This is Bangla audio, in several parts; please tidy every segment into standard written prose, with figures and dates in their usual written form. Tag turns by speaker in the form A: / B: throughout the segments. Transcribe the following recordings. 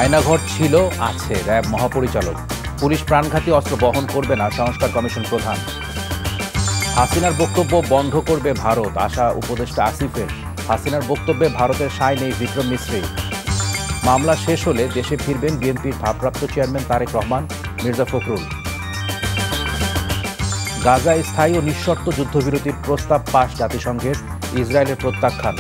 A: আয়নাঘর ছিল, আছে র্যাব মহাপরিচালক। পুলিশ প্রাণঘাতী অস্ত্র বহন করবে না সংস্কার কমিশন প্রধান। হাসিনার বক্তব্য বন্ধ করবে ভারত, আশা উপদেষ্টা আসিফের। হাসিনার বক্তব্যে ভারতের সায় নেই বিক্রম মিস্ত্রি। মামলা শেষ হলে দেশে ফিরবেন বিএনপির ভারপ্রাপ্ত চেয়ারম্যান তারেক রহমান, মির্জা ফখরুল। গাজায় স্থায়ী ও নিঃশর্ত যুদ্ধবিরতির প্রস্তাব পাশ জাতিসংঘের, ইসরায়েলের প্রত্যাখ্যান।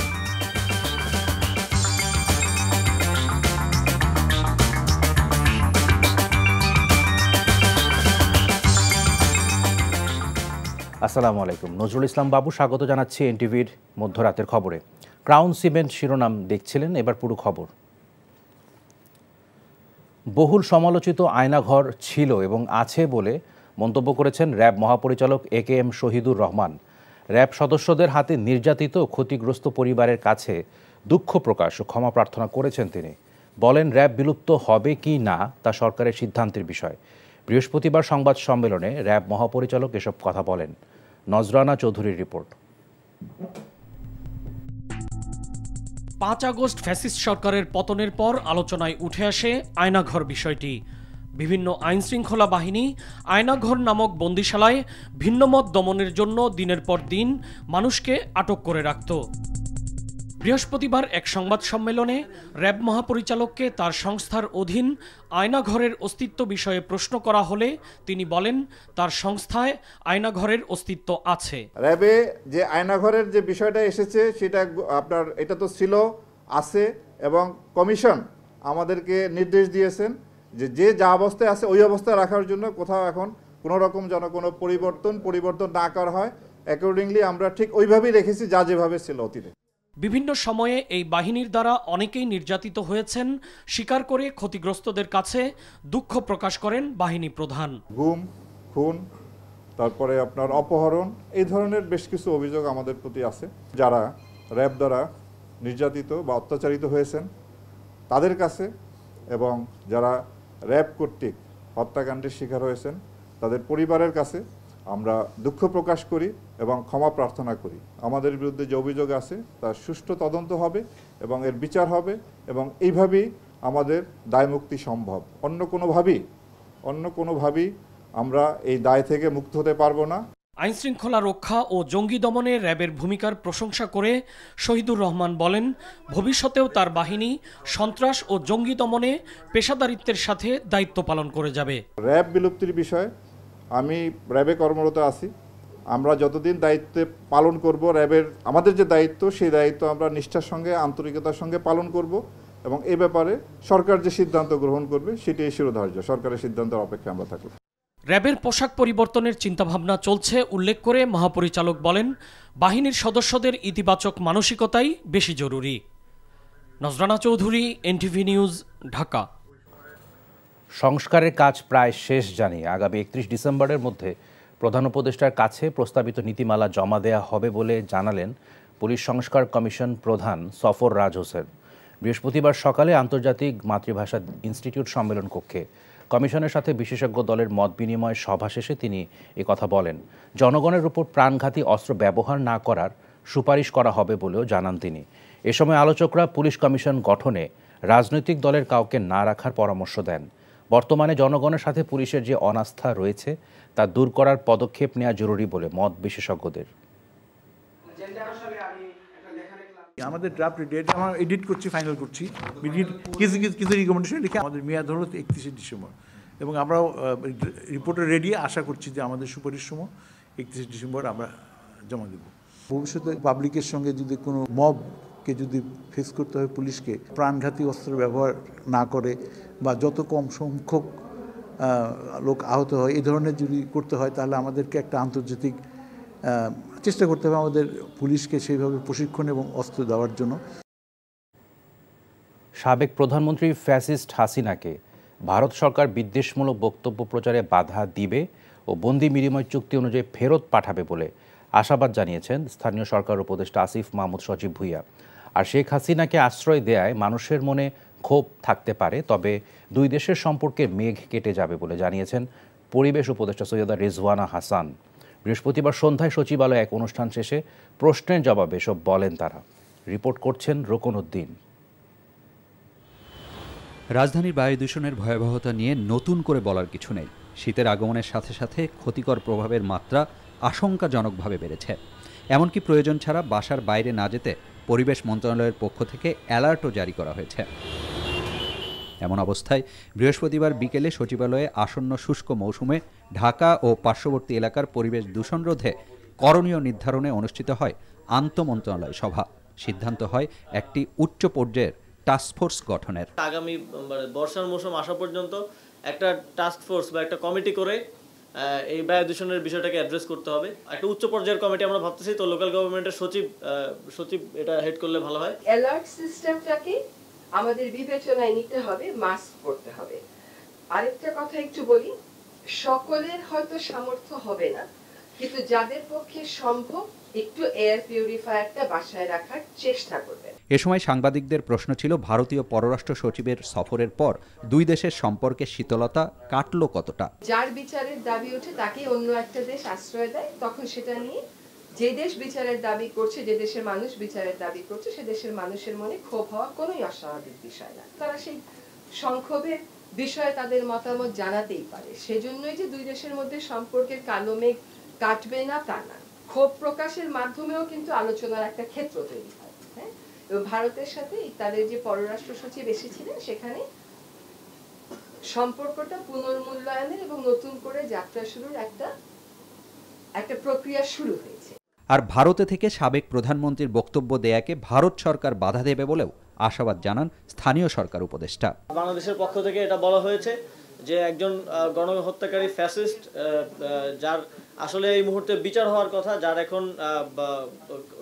A: আসসালামু আলাইকুম, নজরুল ইসলাম বাবু স্বাগত জানাচ্ছি এনটিভির মধ্যরাতের খবরে। ক্রাউন সিমেন্ট শিরোনাম দেখছিলেন, এবার পুরো খবর। বহুল সমালোচিত আয়নাঘর ছিল এবং আছে বলে মন্তব্য করেছেন র্যাব মহাপরিচালক AKM শহীদুর রহমান। র্যাব সদস্যদের হাতে নির্যাতিত ক্ষতিগ্রস্ত পরিবারের কাছে দুঃখ প্রকাশ ও ক্ষমা প্রার্থনা করেছেন তিনি। বলেন, র্যাব বিলুপ্ত হবে কি না তা সরকারের সিদ্ধান্তের বিষয়। বৃহস্পতিবার সংবাদ সম্মেলনে র্যাব মহাপরিচালক এসব কথা বলেন। নজরানা চৌধুরীর রিপোর্ট।
B: 5 আগস্ট ফ্যাসিস্ট সরকারের পতনের পর আলোচনায় উঠে আসে আয়নাঘর বিষয়টি। বিভিন্ন আইনশৃঙ্খলা বাহিনী আয়নাঘর নামক বন্দিশালায় ভিন্নমত দমনের জন্য দিনের পর দিন মানুষকে আটক করে রাখত। বৃহস্পতিবার এক সংবাদ সম্মেলনে র্যাব মহাপরিচালককে তার সংস্থার অধীন আয়নাঘরের অস্তিত্ব বিষয়ে প্রশ্ন করা হলে তিনি বলেন, তার সংস্থায় আয়নাঘরের অস্তিত্ব আছে।
C: র্যাবে যে আয়নাঘরের যে বিষয়টা এসেছে সেটা এটা তো ছিল, আছে, এবং কমিশন আমাদেরকে নির্দেশ দিয়েছেন যে যা অবস্থায় আছে ওই অবস্থায় রাখার জন্য। কোথাও এখন কোনো রকম যেন কোনো পরিবর্তন না করা হয়। অ্যাকর্ডিংলি আমরা ঠিক ওইভাবেই রেখেছি যা যেভাবে ছিল অতীতে।
B: বিভিন্ন সময়ে এই বাহিনীর দ্বারা অনেকেই নির্যাতিত হয়েছেন স্বীকার করে ক্ষতিগ্রস্তদের কাছে দুঃখ প্রকাশ করেন বাহিনী প্রধান।
C: গুম, খুন, তারপরে আপনার অপহরণ, এই ধরনের বেশ কিছু অভিযোগ আমাদের প্রতি আছে। যারা র্যাব দ্বারা নির্যাতিত বা অত্যাচারিত হয়েছেন তাদের কাছে, এবং যারা র্যাব কর্তৃক হত্যাকাণ্ডের শিকার হয়েছেন তাদের পরিবারের কাছে আমরা দুঃখ প্রকাশ করি এবং ক্ষমা প্রার্থনা করি। আমাদের বিরুদ্ধে যে অভিযোগ আছে তার সুষ্ঠু তদন্ত হবে এবং এর বিচার হবে, এবং এইভাবেই আমাদের দায়মুক্তি সম্ভব। অন্য কোনোভাবেই আমরা এই দায় থেকে মুক্ত হতে পারবো না।
B: আইনশৃঙ্খলা রক্ষা ও জঙ্গি দমনে র্যাবের ভূমিকার প্রশংসা করে শহীদুর রহমান বলেন, ভবিষ্যতেও তার বাহিনী সন্ত্রাস ও জঙ্গি দমনে পেশাদারিত্বের সাথে দায়িত্ব পালন করে যাবে।
C: র্যাব বিলুপ্তির বিষয়ে আমি র্যাবে কর্মরত আছি। আমরা যতদিন দায়িত্বে পালন করব, র্যাবের আমাদের যে দায়িত্ব সেই দায়িত্ব আমরা নিষ্ঠার সঙ্গে, আন্তরিকতার সঙ্গে পালন করব, এবং এ ব্যাপারে সরকার যে সিদ্ধান্ত গ্রহণ করবে সেটাই শিরোধার্য। সরকারের সিদ্ধান্তের অপেক্ষায় আমরা থাকব।
B: র্যাবের পোশাক পরিবর্তনের চিন্তাভাবনা চলছে উল্লেখ করে মহাপরিচালক বলেন, বাহিনীর সদস্যদের ইতিবাচক মানসিকতাই বেশি জরুরি। নজরানা চৌধুরী, এনটিভি নিউজ, ঢাকা।
A: সংস্কারের কাজ প্রায় শেষ জানিয়ে আগামী 31 ডিসেম্বরের মধ্যে প্রধান উপদেষ্টার কাছে প্রস্তাবিত নীতিমালা জমা দেয়া হবে বলে জানালেন পুলিশ সংস্কার কমিশন প্রধান সফর রাজ হোসেন। বৃহস্পতিবার সকালে আন্তর্জাতিক মাতৃভাষা ইনস্টিটিউট সম্মেলন কক্ষে কমিশনের সাথে বিশেষজ্ঞ দলের মত বিনিময় সভা শেষে তিনি কথা বলেন। জনগণের উপর প্রাণঘাতী অস্ত্র ব্যবহার না করার সুপারিশ করা হবে বলেও জানান তিনি। এ সময় আলোচকরা পুলিশ কমিশন গঠনে রাজনৈতিক দলের কাউকে না রাখার পরামর্শ দেন। বর্তমানে জনগণের সাথে পুলিশের যে অনাস্থা রয়েছে তা দূর করার পদক্ষেপ নেওয়া জরুরি বলে মত বিশেষজ্ঞদের।
D: আমাদের ড্রাফট রেডি, আমরা এডিট করছি, ফাইনাল করছি। কিছু রিকমেন্ডেশন লিখে আমাদের মেয়াদ হলো 31 ডিসেম্বর, এবং আমরাও রিপোর্টে রেডি। আশা করছি যে আমাদের সুপারিশ সময় 31 ডিসেম্বর আমরা জমা দেব। ভবিষ্যতে পাবলিকের সঙ্গে যদি কোনো মবকে যদি ফেস করতে হয়, পুলিশকে প্রাণঘাতী অস্ত্র ব্যবহার না করে বা যত কম সংখ্যক লোক আহত হয় এই ধরনের যদি করতে হয়, তাহলে আমাদেরকে একটা আন্তর্জাতিক চেষ্টা করতে হবে আমাদের পুলিশকে সেইভাবে প্রশিক্ষণ এবং অস্ত্র দেওয়ার জন্য।
A: সাবেক প্রধানমন্ত্রী ফ্যাসিস্ট হাসিনাকে ভারত সরকার বিদ্বেষমূলক বক্তব্য প্রচারে বাধা দিবে ও বন্দি বিনিময় চুক্তি অনুযায়ী ফেরত পাঠাবে বলে আশাবাদ জানিয়েছেন স্থানীয় সরকার উপদেষ্টা আসিফ মাহমুদ সজীব ভুইয়া। আর শেখ হাসিনাকে আশ্রয় দেয়ায় মানুষের মনে ক্ষোভ থাকতে পারে, তবে দুই দেশের সম্পর্কে মেঘ কেটে যাবে বলে জানিয়েছেন পরিবেশ উপদেষ্টা সৈয়দা রিজওয়ানা হাসান। বৃহস্পতিবার সন্ধ্যায় সচিবালয়ে এক অনুষ্ঠান শেষে প্রশ্নের জবাবে এসব বলেন তারা। রিপোর্ট করছেন রোকন উদ্দিন।
E: রাজধানীর বায়ু দূষণের ভয়াবহতা নিয়ে নতুন করে বলার কিছু নেই। শীতের আগমনের সাথে সাথে ক্ষতিকর প্রভাবের মাত্রা আশঙ্কাজনকভাবে বেড়েছে। এমনকি প্রয়োজন ছাড়া বাসার বাইরে না যেতে পরিবেশ মন্ত্রণালয়ের পক্ষ থেকে অ্যালার্টও জারি করা হয়েছে। এমন অবস্থায় বৃহস্পতিবার বিকেলে সচিবালয়ে আসন্ন শুষ্ক মৌসুমে ঢাকা ও পার্শ্ববর্তী এলাকার পরিবেশ দূষণ রোধে করণীয় নির্ধারণে অনুষ্ঠিত হয় আন্তঃমন্ত্রণালয় সভা। সিদ্ধান্ত হয় একটি উচ্চ পর্যায়ের টাস্কফোর্স গঠনের।
F: আগামী বর্ষার মৌসুম আসা পর্যন্ত একটা টাস্ক ফোর্স বা একটা কমিটি করে এই বায়ু দূষণের বিষয়টাকে অ্যাড্রেস করতে হবে। একটা উচ্চ পর্যায়ের কমিটি আমরা ভাবতেছি, তো লোকাল গভর্নমেন্টের সচিব এটা হেড করলে ভালো হয়।
G: অ্যালার্ট সিস্টেমটাকে আমাদের বিবেচনায় নিতে হবে, মাস্ক পরতে হবে। আরেকটা কথা একটু বলি, সকলের হয়তো সামর্থ্য হবে না, কিন্তু যাদের পক্ষে সম্ভব একটু এয়ার পিউরিফায়ারটা বাসায় রাখার চেষ্টা করবেন।
E: এ সময় সাংবাদিকদের প্রশ্ন ছিল, ভারতীয় পররাষ্ট্র সচিবের সফরের পর দুই দেশের সম্পর্কে শীতলতা কাটলো কতটা?
G: যার বিচারের দাবি ওঠে তাকে অন্য একটা দেশ আশ্রয় দেয়, তখন সেটা নিয়ে যে দেশ বিচারের দাবি করছে, যে দেশের মানুষ বিচারের দাবি করছে, সে দেশের মানুষের মনে ক্ষোভ হওয়া কোনোই অস্বাভাবিক বিষয় না। তারা সেই সংক্ষোভের বিষয়ে তাদের মতামত জানাতেই পারে। সেজন্যই যে দুই দেশের মধ্যে সম্পর্কের কালো মেঘ কাটবে না তা না, ক্ষোভ প্রকাশের মাধ্যমেও কিন্তু আলোচনার একটা ক্ষেত্র তৈরি হয়। হ্যাঁ, এবং ভারতের সাথে তাদের যে পররাষ্ট্র সচিব এসেছিলেন, সেখানে সম্পর্কটা পুনর্মূল্যায়নের এবং নতুন করে যাত্রা শুরুর একটা প্রক্রিয়া শুরু হয়েছে।
E: আর ভারতে থেকে সাবেক প্রধানমন্ত্রীর বক্তব্য দেয়াকে ভারত সরকার বাধা দেবে বলেও আশাবাদ জানান স্থানীয় সরকার উপদেষ্টা।
F: বাংলাদেশের পক্ষ থেকে এটা বলা হয়েছে যে একজন গণহত্যাকারী ফ্যাসিস্ট, যার আসলে এই মুহূর্তে বিচার হওয়ার কথা, যার এখন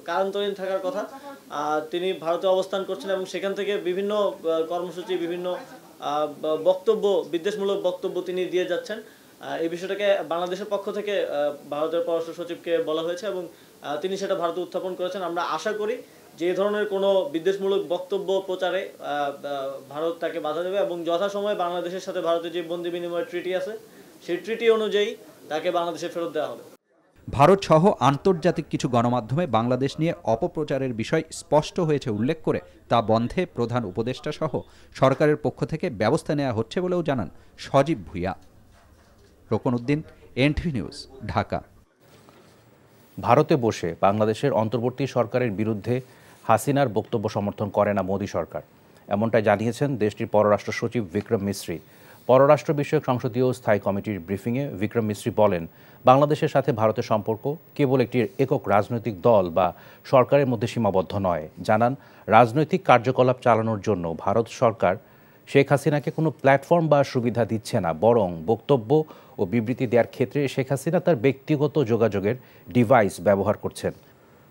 F: কারান্তরীণ থাকার কথা, তিনি ভারতে অবস্থান করছেন এবং সেখান থেকে বিভিন্ন কর্মসূচি, বিভিন্ন বক্তব্য, বিদ্বেষমূলক বক্তব্য তিনি দিয়ে যাচ্ছেন। এই বিষয়টাকে বাংলাদেশের পক্ষ থেকে ভারতের পররাষ্ট্র সচিবকে বলা হয়েছে এবং তিনি সেটা ভারতে উত্থাপন করেছেন। আমরা আশা করি যে ধরনের কোনো বিদ্বেষমূলক বক্তব্য প্রচারে ভারত তাকে বাধা দেবে এবং যথাসময়ে বাংলাদেশের সাথে ভারতের যে বন্দি বিনিময় ট্রিটি আছে, সেই ট্রিটি অনুযায়ী তাকে বাংলাদেশে ফেরত দেওয়া হবে।
E: ভারত সহ আন্তর্জাতিক কিছু গণমাধ্যমে বাংলাদেশ নিয়ে অপপ্রচারের বিষয় স্পষ্ট হয়েছে উল্লেখ করে তা বন্ধে প্রধান উপদেষ্টা সহ সরকারের পক্ষ থেকে ব্যবস্থা নেওয়া হচ্ছে বলেও জানান সজীব ভুইয়া। রোকন উদ্দিন, এনটিভি নিউজ, ঢাকা।
A: ভারতে বসে বাংলাদেশের অন্তর্বর্তী সরকারের বিরুদ্ধে হাসিনার বক্তব্য সমর্থন করে না মোদী সরকার, এমনটাই জানিয়েছেন দেশটির পররাষ্ট্র সচিব বিক্রম মিশ্রি। পররাষ্ট্র বিষয়ক সংসদীয় স্থায়ী কমিটির ব্রিফিংয়ে বিক্রম মিশ্রি বলেন, বাংলাদেশের সাথে ভারতের সম্পর্ক কেবল একটি একক রাজনৈতিক দল বা সরকারের মধ্যে সীমাবদ্ধ নয়। জানান, রাজনৈতিক কার্যকলাপ চালানোর জন্য ভারত সরকার শেখ হাসিনাকে কোনো প্ল্যাটফর্ম বা সুবিধা দিচ্ছে না, বরং বক্তব্য ও বিবৃতি দেওয়ার ক্ষেত্রে শেখ হাসিনা তার ব্যক্তিগত যোগাযোগের ডিভাইস ব্যবহার করছেন।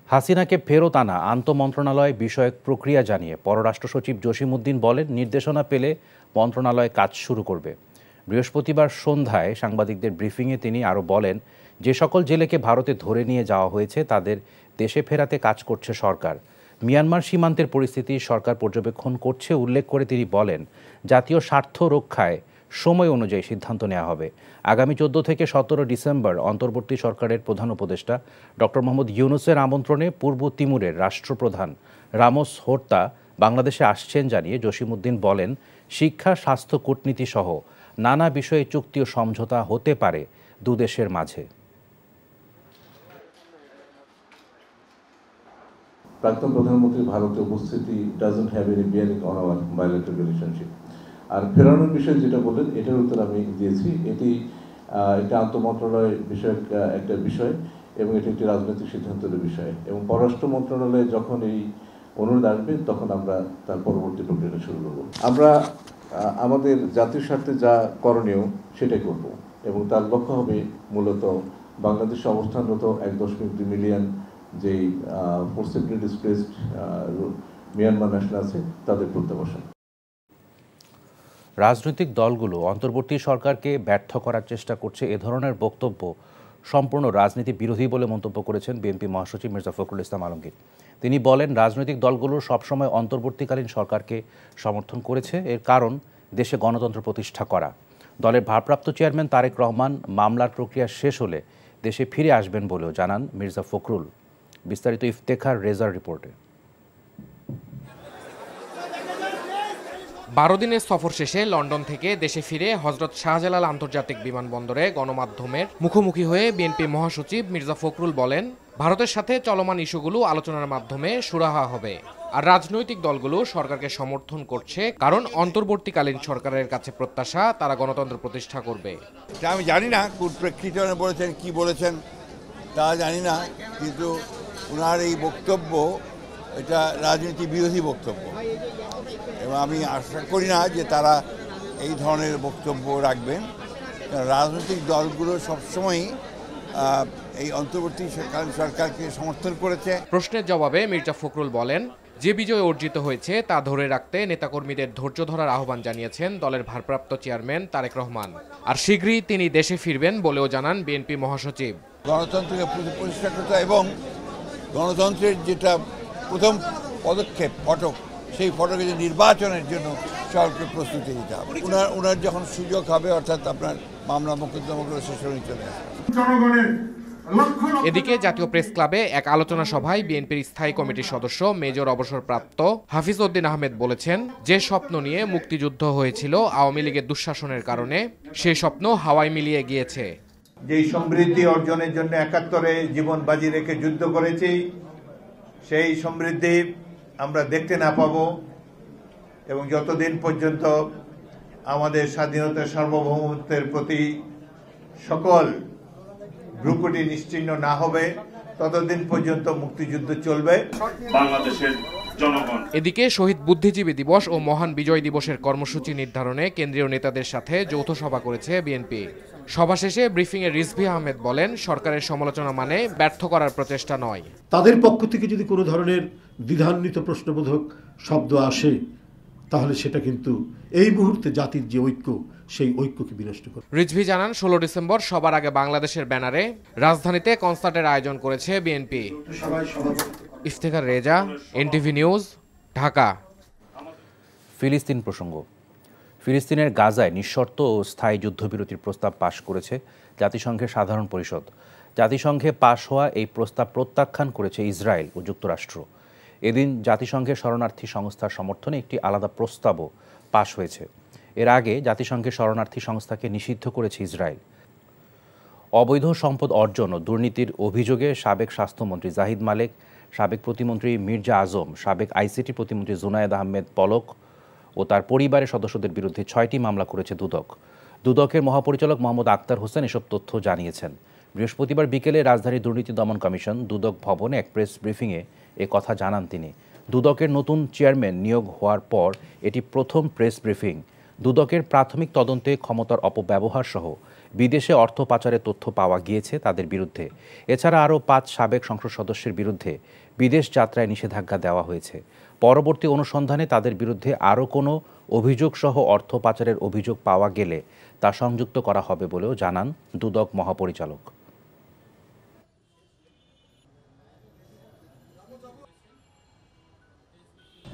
A: হাসিনাকে ফেরত আনা আন্তঃমন্ত্রণালয় বিষয়ক প্রক্রিয়া জানিয়ে পররাষ্ট্র সচিব জসিমউদ্দিন বলেন, নির্দেশনা পেলে মন্ত্রণালয় কাজ শুরু করবে। বৃহস্পতিবার সন্ধ্যায় সাংবাদিকদের ব্রিফিংয়ে তিনি আরও বলেন, যে সকল জেলেকে ভারতে ধরে নিয়ে যাওয়া হয়েছে তাদের দেশে ফেরাতে কাজ করছে সরকার। মিয়ানমার সীমান্তের পরিস্থিতি সরকার পর্যবেক্ষণ করছে উল্লেখ করে তিনি বলেন, জাতীয় স্বার্থ রক্ষায় সময় অনুযায়ী সিদ্ধান্ত নেওয়া হবে। আগামী 14 থেকে 17 ডিসেম্বর অন্তর্বর্তী সরকারের প্রধান উপদেষ্টা ডক্টর মোহাম্মদ ইউনূসের আমন্ত্রণে পূর্ব তিমুরের রাষ্ট্রপ্রধান রামোস হোর্তা বাংলাদেশে আসছেন জানিয়ে জসিমউদ্দিন বলেন, শিক্ষা, স্বাস্থ্য, কূটনীতি সহ নানা বিষয়ে চুক্তি ও সমঝোতা হতে পারে দুদেশের মাঝে।
H: প্রাক্তন প্রধানমন্ত্রীর ভারতে উপস্থিতি doesn't have any bearing on our bilateral relationship. আর ফেরানোর বিষয়ে যেটা বললেন, এটার উত্তর আমি দিয়েছি। এটি একটা আন্তঃমন্ত্রণালয় বিষয়ক একটা বিষয় এবং এটি একটি রাজনৈতিক সিদ্ধান্তের বিষয়, এবং পররাষ্ট্র মন্ত্রণালয়ে যখন এই অনুরোধ আসবে তখন আমরা তার পরবর্তী প্রক্রিয়াটা শুরু করব। আমরা আমাদের জাতির স্বার্থে যা করণীয় সেটাই করব, এবং তার লক্ষ্য হবে মূলত বাংলাদেশে অবস্থানরত 1.2 মিলিয়ন যেই ফোর্সিবলি ডিসপ্লেসড মিয়ানমার ন্যাশনাল আছে তাদের প্রত্যাবাসন।
A: রাজনৈতিক দলগুলো অন্তর্বর্তী সরকারকে ব্যর্থ করার চেষ্টা করছে, এ ধরনের বক্তব্য সম্পূর্ণ রাজনীতি বিরোধী বলে মন্তব্য করেছেন বিএনপি মহাসচিব মির্জা ফখরুল ইসলাম আলমগীর। তিনি বলেন, রাজনৈতিক দলগুলো সবসময় অন্তর্বর্তীকালীন সরকারকে সমর্থন করেছে, এর কারণ দেশে গণতন্ত্র প্রতিষ্ঠা করা। দলের ভারপ্রাপ্ত চেয়ারম্যান তারেক রহমান মামলার প্রক্রিয়া শেষ হলে দেশে ফিরে আসবেন বলেও জানান মির্জা ফখরুল। বিস্তারিত ইফতেখার রেজার রিপোর্টে।
I: 12 দিনের সফর শেষে লন্ডন থেকে দেশে ফিরে হযরত শাহজালাল আন্তর্জাতিক বিমানবন্দরে গণমাধ্যমের মুখোমুখি হয়ে বিএনপি মহাসচিব মির্জা ফখরুল বলেন, ভারতের সাথে চলমান ইস্যুগুলো আলোচনার মাধ্যমে সুরাহা হবে। আর রাজনৈতিক দলগুলো সরকারকে সমর্থন করছে কারণ অন্তর্বর্তীকালীন সরকারের কাছে প্রত্যাশা তারা গণতন্ত্র প্রতিষ্ঠা করবে।
J: আমি জানি না কোন প্রেক্ষিতে বলেছেন, কি বলেছেন তা জানি না, কিন্তু ওনার এই বক্তব্য এটা রাজনীতি বিরোধী বক্তব্য এবং আমি আশা করি না যে তারা এই ধরনের বক্তব্য রাখবেন। রাজনৈতিক দলগুলো সবসময়ই এই অন্তর্বর্তীকালীন সরকারকে সমর্থন করেছে।
I: প্রশ্নের জবাবে মির্জা ফখরুল বলেন, যে বিজয় অর্জিত হয়েছে তা ধরে রাখতে নেতাকর্মীদের ধৈর্য ধরার আহ্বান জানিয়েছেন দলের ভারপ্রাপ্ত চেয়ারম্যান তারেক রহমান। আর শীঘ্রই তিনি দেশে ফিরবেন বলেও জানান বিএনপি মহাসচিব।
J: গণতন্ত্রকে প্রতিষ্ঠা করতে এবং গণতন্ত্রের যেটা প্রথম পদক্ষেপ ফটক, সেই ফটকে যে নির্বাচনের জন্য সরকারকে প্রস্তুতি নিতে হবে। ওনার যখন সুযোগ হবে, অর্থাৎ আপনার মামলা মোকদ্দমাগুলো শেষ হয়ে চলে আসবে।
I: এদিকে জাতীয় প্রেস ক্লাবে এক আলোচনা সভায় বিএনপির স্থায়ী কমিটির সদস্য মেজর অবসরপ্রাপ্ত হাফিজ উদ্দিন আহমেদ বলেছেন, যে স্বপ্ন নিয়ে মুক্তিযুদ্ধ হয়েছিল আওয়ামী লীগের দুঃশাসনের কারণে, সেই স্বপ্ন হাওয়ায় মিলিয়ে গিয়েছে।
K: যেই সমৃদ্ধি অর্জনের জন্য 71-এ জীবন বাজি রেখে যুদ্ধ করেছি, সেই সমৃদ্ধি আমরা দেখতে না পাবো এবং যতদিন পর্যন্ত আমাদের স্বাধীনতা সার্বভৌমত্বের প্রতি সকল ভ্রুকুটি নিশ্চিহ্ন না হবে, ততদিন পর্যন্ত মুক্তিযুদ্ধ চলবে।
L: বাংলাদেশের জনগণ।
I: এদিকে শহীদ বুদ্ধিজীবী দিবস ও মহান বিজয় দিবসের কর্মসূচি নির্ধারণে কেন্দ্রীয় নেতাদের সাথে যৌথ সভা করেছে বিএনপি। সভা শেষে ব্রিফিংয়ে রিজভী আহমেদ বলেন, সরকারের সমালোচনা মানে ব্যর্থ করার প্রচেষ্টা নয়।
M: তাদের পক্ষ থেকে যদি কোনো ধরনের দ্বিধান্বিত প্রশ্নবোধক শব্দ আসে, তাহলে সেটা কিন্তু এই মুহূর্তে জাতির যে ঐক্য, সেই ঐক্যকে বিনষ্ট করে।
I: রিজভী জানান, 16 ডিসেম্বর সবার আগে বাংলাদেশের ব্যানারে রাজধানীতে কনসার্টের আয়োজন করেছে BNP. Iftekhar Reza, NTV news, Dhaka.
A: ফিলিস্তিন প্রসঙ্গ। ফিলিস্তিনের গাজায় নিঃশর্ত ও স্থায়ী যুদ্ধবিরতির প্রস্তাব পাশ করেছে জাতিসংঘের সাধারণ পরিষদ। জাতিসংঘে পাশ হওয়া এই প্রস্তাব প্রত্যাখ্যান করেছে ইসরায়েল ও যুক্তরাষ্ট্র। এদিন জাতিসংঘের শরণার্থী সংস্থার সমর্থনে একটি আলাদা প্রস্তাবও পাশ হয়েছে। এর আগে জাতিসংঘের শরণার্থী সংস্থাকে নিষিদ্ধ করেছে ইসরায়েল। অবৈধ সম্পদ অর্জন ও দুর্নীতির অভিযোগে সাবেক স্বাস্থ্যমন্ত্রী জাহিদ মালেক, সাবেক প্রতিমন্ত্রী মির্জা আজম, সাবেক আইসিটি প্রতিমন্ত্রী জুনায়েদ আহমেদ পলক ও তার পরিবারের সদস্যদের বিরুদ্ধে 6টি মামলা করেছে দুদক। দুদকের মহাপরিচালক মোহাম্মদ আক্তার হোসেন এসব তথ্য জানিয়েছেন। বৃহস্পতিবার বিকেলে রাজধানীর দুর্নীতি দমন কমিশন দুদক ভবনে এক প্রেস ব্রিফিংয়ে এ কথা জানান তিনি। দুদকের নতুন চেয়ারম্যান নিয়োগ হওয়ার পর এটি প্রথম প্রেস ব্রিফিং। দুদকের প্রাথমিক তদন্তে ক্ষমতার অপব্যবহার সহ বিদেশে অর্থ পাচারের তথ্য পাওয়া গিয়েছে তাদের বিরুদ্ধে। এছাড়া আরও 5 সাবেক সংসদ সদস্যের বিরুদ্ধে বিদেশ যাত্রায় নিষেধাজ্ঞা দেওয়া হয়েছে। পরবর্তী অনুসন্ধানে তাদের বিরুদ্ধে আরও কোনো অভিযোগ সহ অর্থ পাচারের অভিযোগ পাওয়া গেলে তা সংযুক্ত করা হবে বলেও জানান দুদক মহাপরিচালক।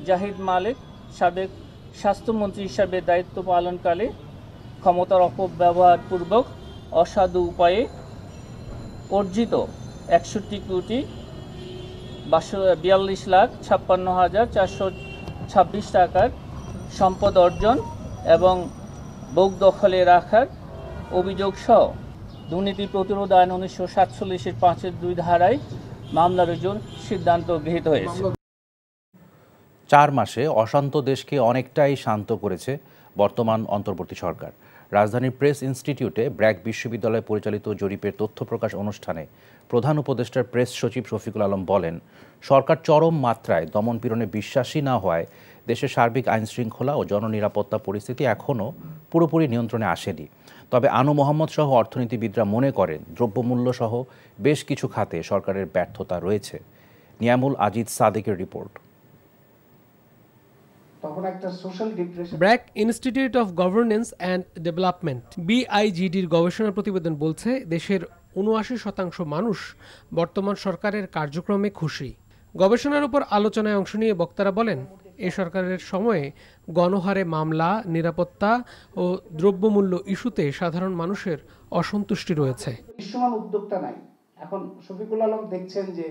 N: জাহিদ মালেক সাবেক স্বাস্থ্যমন্ত্রী হিসাবে দায়িত্ব পালনকালে ক্ষমতার অপব্যবহার পূর্বক অসাধু উপায়ে অর্জিত 61,42,56,426 টাকার সম্পদ অর্জন এবং ভোগ দখলে রাখার অভিযোগ সহ দুর্নীতি প্রতিরোধ আইন 1947-এর 5-2 ধারায় মামলা রুজুর সিদ্ধান্ত গৃহীত হয়েছে।
A: 4 মাসে অশান্ত দেশকে অনেকটাই শান্ত করেছে বর্তমান অন্তর্বর্তী সরকার। রাজধানীর প্রেস ইনস্টিটিউটে ব্র্যাক বিশ্ববিদ্যালয় পরিচালিত জরিপের তথ্য প্রকাশ অনুষ্ঠানে প্রধান উপদেষ্টার প্রেস সচিব শফিকুল আলম বলেন, সরকার চরম মাত্রায় দমনপীড়নে বিশ্বাসী না হওয়ায় দেশের সার্বিক আইনশৃঙ্খলা ও জননিরাপত্তা পরিস্থিতি এখনও পুরোপুরি নিয়ন্ত্রণে আসেনি। তবে আনু মোহাম্মদ সহ অর্থনীতিবিদরা মনে করেন, দ্রব্যমূল্য সহ বেশ কিছু খাতে সরকারের ব্যর্থতা রয়েছে। নিয়ামুল আজিজ সাদেকের রিপোর্ট।
O: BRAC institute of governance and development BIGDর গবেষণা প্রতিবেদন বলছে, দেশের 79% মানুষ বর্তমান সরকারের কার্যক্রমে খুশি। গবেষণার উপর আলোচনায় অংশ নিয়ে বক্তারা বলেন, এই সরকারের সময়ে গণহারে মামলা, নিরাপত্তা ও দ্রব্যমূল্য ইস্যুতে সাধারণ মানুষের অসন্তুষ্টি রয়েছে।
P: দৃশ্যমান উদ্যোক্তা নাই। এখন শফিকুল আলম দেখছেন যে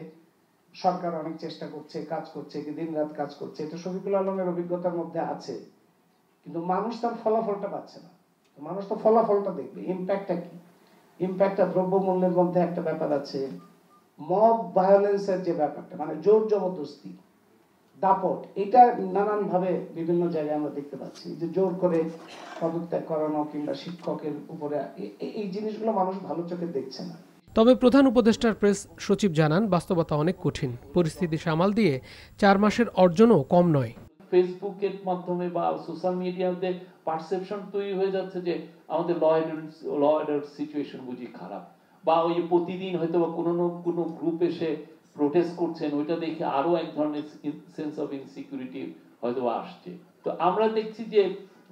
P: সরকার অনেক চেষ্টা করছে, কাজ করছে, দিন রাত কাজ করছে, এটা শফিকুল আলমের অভিজ্ঞতার মধ্যে আছে। কিন্তু মানুষ তার ফলাফলটা পাচ্ছে না। মানুষ তো ফলাফলটা দেখবে, ইম্প্যাক্টটা কি। ইম্প্যাক্টটা দ্রব্যমূল্যের মধ্যে একটা ব্যাপার আছে, মব ভায়োলেন্সের যে ব্যাপারটা, মানে জোর জবরদস্তি, দাপট, এটা নানানভাবে বিভিন্ন জায়গায় আমরা দেখতে পাচ্ছি, যে জোর করে পদত্যাগ করানো কিংবা শিক্ষকের উপরে, এই জিনিসগুলো মানুষ ভালো চোখে দেখছে না।
O: তবে প্রধান উপদেষ্টার প্রেস সচিব জানান, বাস্তবতা অনেক কঠিন, পরিস্থিতি সামাল দিয়ে 4 মাসের অর্জনও কম নয়।
Q: ফেসবুকের মাধ্যমে বা সোশ্যাল মিডিয়াতে পারসেপশন তৈরি হয়ে যাচ্ছে যে আমাদের ল অর্ডার সিচুয়েশন বুঝি খারাপ, বা ওই প্রতিদিন হয়তো বা কোনো গ্রুপ এসে প্রোটেস্ট করছেন, ওইটা দেখে আরো এক ধরনের সেন্স অফ ইনসিকিউরিটি হয়তো আসছে। তো আমরা দেখছি যে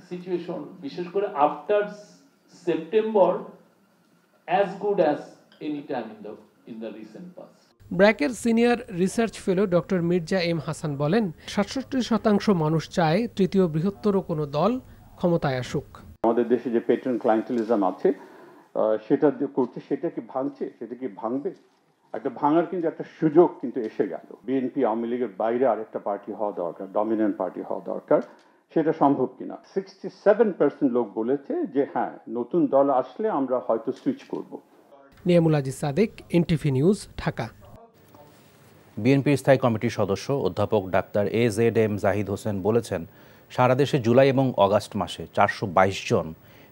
Q: সিচুয়েশন বিশেষ করে after September as good as any time in the recent past.
O: ব্র্যাকের senior research fellow doctor Mirza M Hasan বলেন, 67% মানুষ চায় তৃতীয় বৃহত্তর কোনো দল ক্ষমতায় আসুক।
R: আমাদের দেশে যে পেট্রন ক্লায়েন্টেলিজম আছে সেটা করছে, সেটা কি ভাঙছে, সেটা কি ভাঙবে? একটা ভাঙার কিন্তু একটা সুযোগ কিন্তু এসে গেল। বিএনপি আওয়ামী লীগের বাইরে আরেকটা পার্টি হওয়া দরকার, ডমিনেন্ট পার্টি হওয়া দরকার। সেটা সম্ভব কিনা? 67% লোক বলেছে যে হ্যাঁ, নতুন দল আসলে আমরা হয়তো সুইচ করব।
O: Niamul Aziz Sadek, NTV news, Dhaka.
A: বিএনপির স্থায়ী কমিটির সদস্য অধ্যাপক ডাক্তার AZM জাহিদ হোসেন বলেছেন, সারা দেশে জুলাই এবং আগস্ট মাসে 422 জন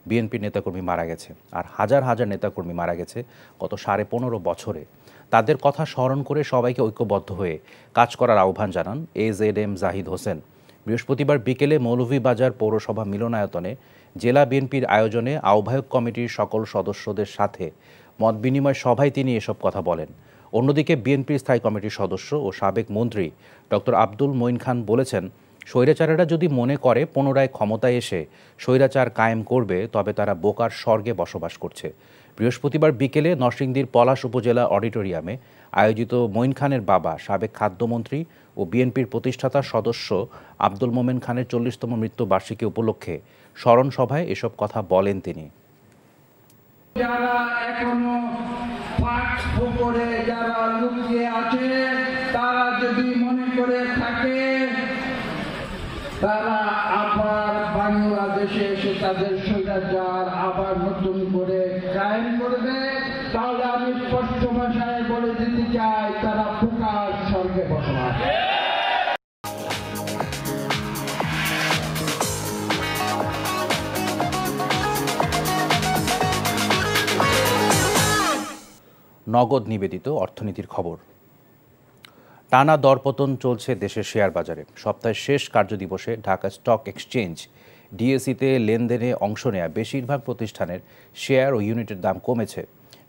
A: বিএনপির নেতাকর্মী মারা গেছে, আর হাজার হাজার নেতাকর্মী মারা গেছে গত 15.5 বছরে। তাদের কথা স্মরণ করে সবাইকে ঐক্যবদ্ধ হয়ে কাজ করার আহ্বান জানান AZM জাহিদ হোসেন। বৃহস্পতিবার বিকেলে মৌলভীবাজার পৌরসভা মিলনায়তনে জেলা বিএনপির আয়োজনে আহ্বায়ক কমিটির সকল সদস্যদের সাথে মত বিনিময় সভায় তিনি এসব কথা বলেন। অন্যদিকে বিএনপির স্থায়ী কমিটির সদস্য ও সাবেক মন্ত্রী ডক্টর আব্দুল মঈন খান বলেছেন, স্বৈরাচারেরা যদি মনে করে পুনরায় ক্ষমতায় এসে স্বৈরাচার কায়েম করবে, তবে তারা বোকার স্বর্গে বসবাস করছে। বৃহস্পতিবার বিকেলে নরসিংদীর পলাশ উপজেলা অডিটোরিয়ামে আয়োজিত মঈন খানের বাবা, সাবেক খাদ্যমন্ত্রী ও বিএনপির প্রতিষ্ঠাতা সদস্য আব্দুল মোমেন খানের 40তম মৃত্যুবার্ষিকী উপলক্ষে স্মরণ সভায় এসব কথা বলেন তিনি।
S: যারা এখনো পাঠ পুকুরে যারা লুকিয়ে আছে, তারা যদি মনে করে থাকে তারা আবার বাংলাদেশে এসে তাদের স্বৈরাচার আবার নতুন করে কায়েম করবে, তাহলে আমি স্পষ্ট ভাষায় বলে দিতে চাই, তারা প্রকাশ স্বর্গে বসবাস।
A: নগদ নিবেদিত অর্থনীতির খবর। টানা দরপতন চলছে দেশের শেয়ার বাজারে। সপ্তাহের শেষ কার্যদিবসে ঢাকা স্টক এক্সচেঞ্জ ডিএসইতে লেনদেনে অংশ নেয়া বেশিরভাগ প্রতিষ্ঠানের শেয়ার ও ইউনিটের দাম কমেছে।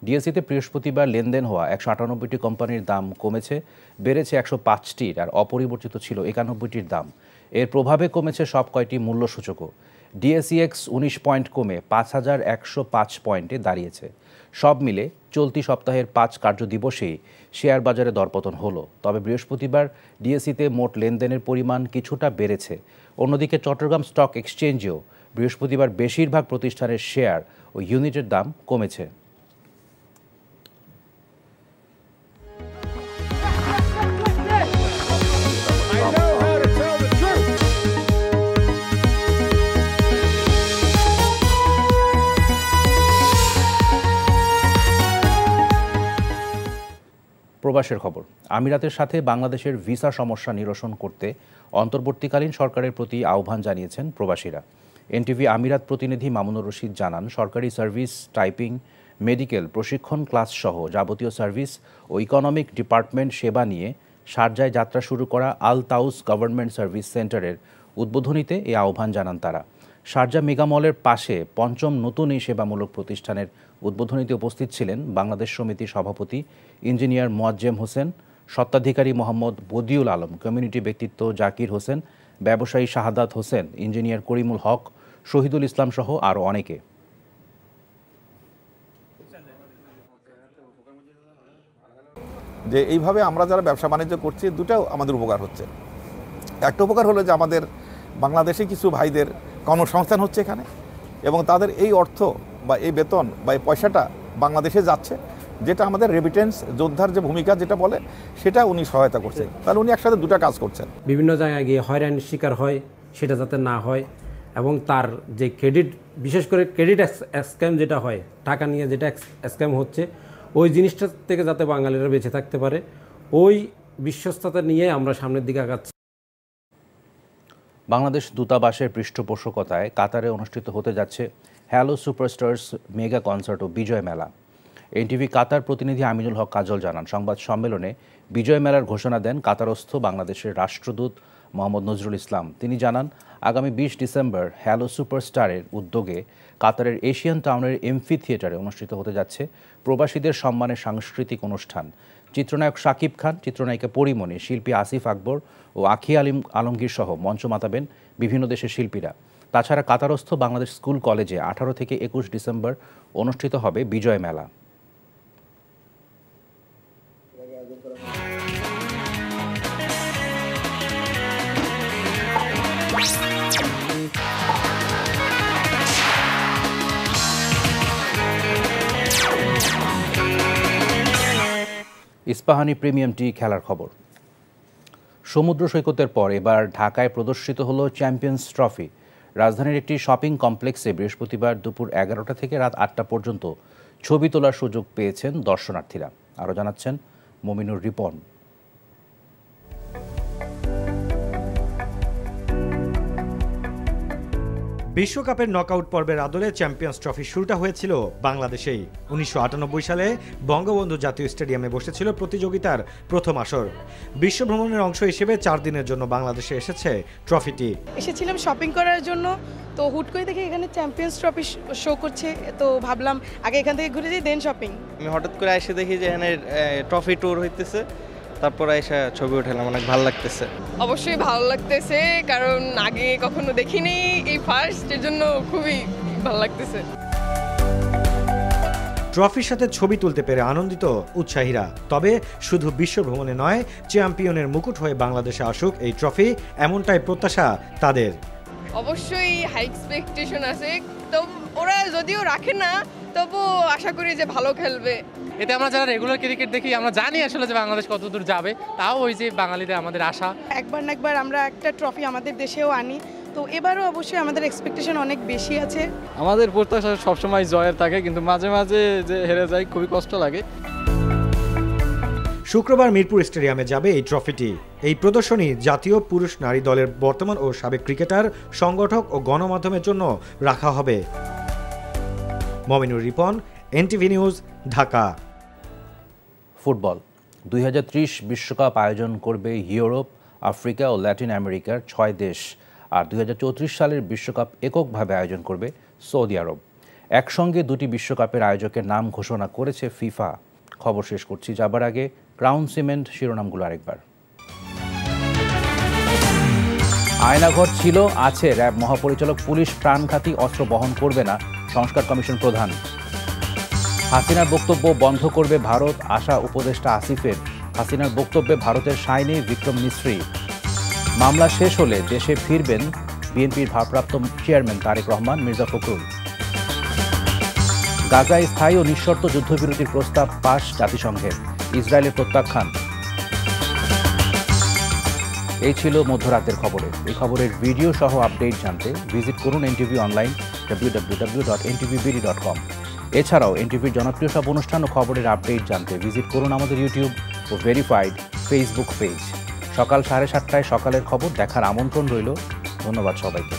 A: ডিএসইতে বৃহস্পতিবার লেনদেন হওয়া 198টি কোম্পানির দাম কমেছে, বেড়েছে 105টির, আর অপরিবর্তিত ছিল 91টির দাম। এর প্রভাবে কমেছে সব কয়টি মূল্যসূচকও। ডিএসইএক্স 19 পয়েন্ট কমে 5105 পয়েন্টে দাঁড়িয়েছে। সব মিলে চলতি সপ্তাহের 5 কার্যদিবসেই শেয়ার বাজারে দরপতন হলো। তবে বৃহস্পতিবার ডিএসইতে মোট লেনদেনের পরিমাণ কিছুটা বেড়েছে। অন্যদিকে চট্টগ্রাম স্টক এক্সচেঞ্জেও বৃহস্পতিবার বেশিরভাগ প্রতিষ্ঠানের শেয়ার ও ইউনিটের দাম কমেছে। প্রবাসের খবর। আমিরাতের সাথে বাংলাদেশের ভিসা সমস্যা নিরসন করতে অন্তর্বর্তীকালীন সরকারের প্রতি আহ্বান জানিয়েছেন প্রবাসীরা। এনটিভি আমিরাত প্রতিনিধি মামুনুর রশিদ জানান, সরকারি সার্ভিস, টাইপিং, মেডিকেল, প্রশিক্ষণ ক্লাস সহ যাবতীয় সার্ভিস ও ইকোনমিক ডিপার্টমেন্ট সেবা নিয়ে শারজায় যাত্রা শুরু করা আল তাউস গভর্নমেন্ট সার্ভিস সেন্টারের উদ্বোধনীতে এই আহ্বান জানান তারা। শারজা মেগামলের পাশে 5ম নতুন এই সেবামূলক প্রতিষ্ঠানের উদ্বোধনীতে উপস্থিত ছিলেন বাংলাদেশ সমিতির সভাপতি ইঞ্জিনিয়ার মোয়াজ্জেম হোসেন, স্বত্বাধিকারী মোহাম্মদ বদিউল আলম, কমিউনিটি ব্যক্তিত্ব জাকির হোসেন, ব্যবসায়ী শাহাদাত হোসেন, ইঞ্জিনিয়ার করিমুল হক, শহীদুল ইসলাম সহ আরও অনেকে।
T: যে এইভাবে আমরা যারা ব্যবসা বাণিজ্য করছি, দুটাও আমাদের উপকার হচ্ছে। একটা উপকার হলো যে আমাদের বাংলাদেশে কিছু ভাইদের কর্মসংস্থান হচ্ছে এখানে, এবং তাদের এই অর্থ বা এই বেতন বা এই পয়সাটা বাংলাদেশে যাচ্ছে, যেটা আমাদের রেমিটেন্স যোদ্ধার যে ভূমিকা যেটা বলে, সেটা উনি সহায়তা করছেন। তাহলে উনি একসাথে দুটা কাজ করছেন।
U: বিভিন্ন জায়গায় গিয়ে হয়রানির শিকার হয়, সেটা যাতে না হয়, এবং তার যে ক্রেডিট, বিশেষ করে ক্রেডিট স্ক্যাম যেটা হয়, টাকা নিয়ে যেটা স্ক্যাম হচ্ছে, ওই জিনিসটা থেকে যাতে বাঙালিরা বেঁচে থাকতে পারে, ওই বিশ্বস্ততা নিয়ে আমরা সামনের দিকে আগাচ্ছি।
A: বাংলাদেশ দূতাবাসের পৃষ্ঠপোষকতায় কাতারে অনুষ্ঠিত হতে যাচ্ছে হ্যালো সুপারস্টার্স মেগা কনসার্ট ও বিজয় মেলা। এনটিভি কাতার প্রতিনিধি আমিনুল হক কাজল জানান, সংবাদ সম্মেলনে বিজয় মেলার ঘোষণা দেন কাতারস্থ বাংলাদেশের রাষ্ট্রদূত মোহাম্মদ নজরুল ইসলাম। তিনি জানান, আগামী 20 ডিসেম্বর হ্যালো সুপারস্টারের উদ্যোগে কাতারের এশিয়ান টাউনের এমফি থিয়েটারে অনুষ্ঠিত হতে যাচ্ছে প্রবাসীদের সম্মানে সাংস্কৃতিক অনুষ্ঠান। চিত্রনায়ক শাকিব খান, চিত্রনায়িকা পরিমণি, শিল্পী আসিফ আকবর ও আখি আলমগীর সহ মঞ্চ মাতাবেন বিভিন্ন দেশের শিল্পীরা। তাছাড়া কাতারস্থ বাংলাদেশ স্কুল কলেজে 18 থেকে 21 ডিসেম্বর অনুষ্ঠিত হবে বিজয় মেলা। ইস্পাহানি প্রিমিয়াম টি খেলার খবর। সমুদ্র সৈকতের পর এবার ঢাকায় প্রদর্শিত হলো চ্যাম্পিয়ন্স ট্রফি। রাজধানীর একটি শপিং কমপ্লেক্সে বৃহস্পতিবার দুপুর 11টা থেকে রাত 8টা পর্যন্ত ছবি তোলার সুযোগ পেয়েছেন দর্শনার্থীরা। আরও জানাচ্ছেন মমিনুর রিপন।
V: বিশ্বকাপের নকআউট পর্বের আদলে চ্যাম্পিয়ন্স ট্রফি শুরুটা হয়েছিল বাংলাদেশেই। 1998 সালে বঙ্গবন্ধু জাতীয় স্টেডিয়ামে বসেছিল প্রতিযোগিতার প্রথম আসর। বিশ্ব ভ্রমণের অংশ হিসেবে 4 দিনের জন্য বাংলাদেশে এসেছে ট্রফিটি।
W: এসেছিলাম শপিং করার জন্য, তো হুট করে দেখে এখানে চ্যাম্পিয়ন্স ট্রফি শো করছে, তো ভাবলাম আগে এখান থেকে ঘুরে যাই, দেন শপিং।
X: আমি হঠাৎ করে এসে দেখি যে এখানে ট্রফি ট্যুর হইতেছে, তারপর এসে ছবি উঠালাম, অনেক ভালো লাগতেছে।
Y: অবশ্যই ভালো লাগতেছে, কারণ আগে কখনো দেখিনি, এই ফার্স্ট, এর জন্য খুবই ভালো লাগতেছে।
V: ট্রফির সাথে ছবি তুলতে পেরে আনন্দিত উৎসাহীরা। তবে শুধু বিশ্ব ভ্রমণে নয়, চ্যাম্পিয়নের মুকুট হয়ে বাংলাদেশে আসুক এই ট্রফি, এমনটাই প্রত্যাশা তাদের।
Y: অবশ্যই হাই এক্সপেকটেশন আছে, তো ওরা যদিও রাখে না, তবু আশা করি যে ভালো খেলবে।
Z: এতে আমরা যারা রেগুলার ক্রিকেট দেখি, আমরা জানি আসলে যে বাংলাদেশ কতদূর যাবে, তাও ওই যে বাঙালিদের আমাদের আশা।
W: একবার না একবার আমরা একটা ট্রফি আমাদের দেশেও আনি, তো এবারও অবশ্যই আমাদের এক্সপেকটেশন অনেক বেশি আছে।
Z: আমাদের প্রত্যাশা সবসময় জয়ের থাকে, কিন্তু মাঝে মাঝে যে হেরে যায় খুবই কষ্ট লাগে।
V: শুক্রবার মিরপুর স্টেডিয়ামে যাবে এই ট্রফিটি। এই প্রদর্শনী জাতীয় পুরুষ নারী দলের বর্তমান ও সাবেক ক্রিকেটার, সংগঠক ও গণমাধ্যমের জন্য রাখা হবে। Mominur Ripon, NTV news, Dhaka.
A: Football 2030 বিশ্বকাপ আয়োজন করবে ইউরোপ, আফ্রিকা ও ল্যাটিন আমেরিকার 6 দেশ। আর 2034 সালের বিশ্বকাপ এককভাবে আয়োজন করবে সৌদি আরব। একসঙ্গে দুটি বিশ্বকাপের আয়োজকের নাম ঘোষণা করেছে ফিফা। খবর শেষ করছি, যাবার আগে ক্রাউন সিমেন্ট শিরোনামগুলো আরেকবার। আয়নাঘর ছিল, আছে। র্যাব মহাপরিচালক, পুলিশ প্রাণঘাতী অস্ত্র বহন করবে না, সংস্কার কমিশন প্রধান। হাসিনার বক্তব্য বন্ধ করবে ভারত, আশা উপদেষ্টা আসিফের। হাসিনার বক্তব্যে ভারতের সায় নেই বিক্রম মিস্ত্রি। মামলা শেষ হলে দেশে ফিরবেন বিএনপির ভারপ্রাপ্ত চেয়ারম্যান তারেক রহমান, মির্জা ফখরুল। গাজায় স্থায়ী ও নিঃশর্ত যুদ্ধবিরতির প্রস্তাব পাশ জাতিসংঘের, ইসরায়েলের প্রত্যাখ্যান। এই ছিল মধ্যরাতের খবরে। এই খবরের ভিডিও সহ আপডেট জানতে ভিজিট করুন এনটিভি অনলাইন www.ntvbd.com। এছাড়াও এনটিভির জনপ্রিয় সব অনুষ্ঠান ও খবরের আপডেট জানতে ভিজিট করুন আমাদের ইউটিউব ও ভেরিফাইড ফেসবুক পেজ। সকাল 7:30টায় সকালের খবর দেখার আমন্ত্রণ রইল। ধন্যবাদ সবাইকে।